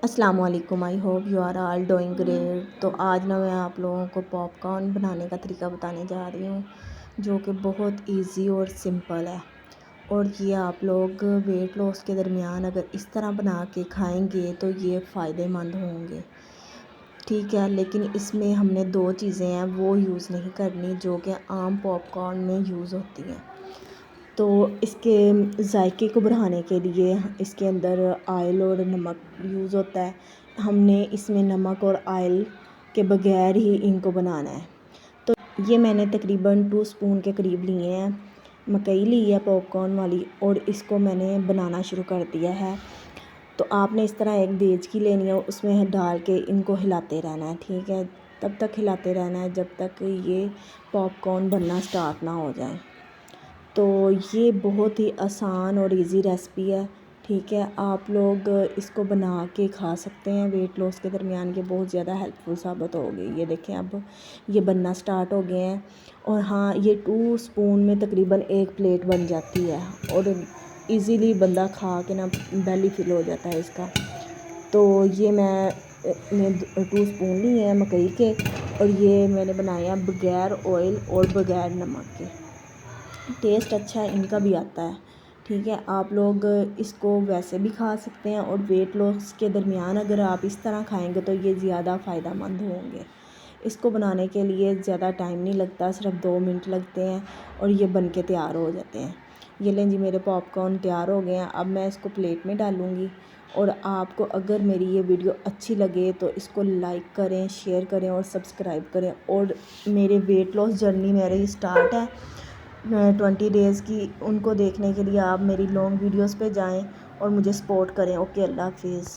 अस्सलाम वालेकुम। I hope you are all doing great. तो आज ना मैं आप लोगों को पॉपकॉर्न बनाने का तरीका बताने जा रही हूँ, जो कि बहुत इजी और सिंपल है। और ये आप लोग वेट लॉस के दरमियान अगर इस तरह बना के खाएंगे तो ये फ़ायदेमंद होंगे, ठीक है। लेकिन इसमें हमने दो चीज़ें हैं वो यूज़ नहीं करनी जो कि आम पॉपकॉर्न में यूज़ होती हैं। तो इसके जायके को बढ़ाने के लिए इसके अंदर आयल और नमक यूज़ होता है। हमने इसमें नमक और आयल के बगैर ही इनको बनाना है। तो ये मैंने तकरीबन 2 स्पून के करीब लिए हैं, मकई ली है पॉपकॉर्न वाली, और इसको मैंने बनाना शुरू कर दिया है। तो आपने इस तरह एक देचकी लेनी है, उसमें डाल के इनको हिलाते रहना है, ठीक है। तब तक हिलाते रहना है जब तक ये पॉपकॉर्न बनना स्टार्ट ना हो जाए। तो ये बहुत ही आसान और इजी रेसिपी है, ठीक है। आप लोग इसको बना के खा सकते हैं वेट लॉस के दरमियान। ये बहुत ज़्यादा हेल्पफुल साबित होगी। ये देखें अब ये बनना स्टार्ट हो गए हैं। और हाँ, ये 2 स्पून में तकरीबन 1 प्लेट बन जाती है और इजीली बंदा खा के ना बेली फिल हो जाता है इसका। तो ये मैंने 2 स्पून लिए हैं मकई के, और ये मैंने बनाया बगैर ऑयल और बगैर नमक के। टेस्ट अच्छा इनका भी आता है, ठीक है। आप लोग इसको वैसे भी खा सकते हैं, और वेट लॉस के दरमियान अगर आप इस तरह खाएंगे तो ये ज़्यादा फ़ायदेमंद होंगे। इसको बनाने के लिए ज़्यादा टाइम नहीं लगता, सिर्फ 2 मिनट लगते हैं और ये बन के तैयार हो जाते हैं। ये लें जी, मेरे पॉपकॉर्न तैयार हो गए हैं। अब मैं इसको प्लेट में डालूँगी। और आपको अगर मेरी ये वीडियो अच्छी लगे तो इसको लाइक करें, शेयर करें और सब्सक्राइब करें। और मेरे वेट लॉस जर्नी मेरी स्टार्ट है 20 डेज़ की, उनको देखने के लिए आप मेरी लॉन्ग वीडियोस पे जाएं और मुझे सपोर्ट करें। ओके, अल्लाह हाफिज़।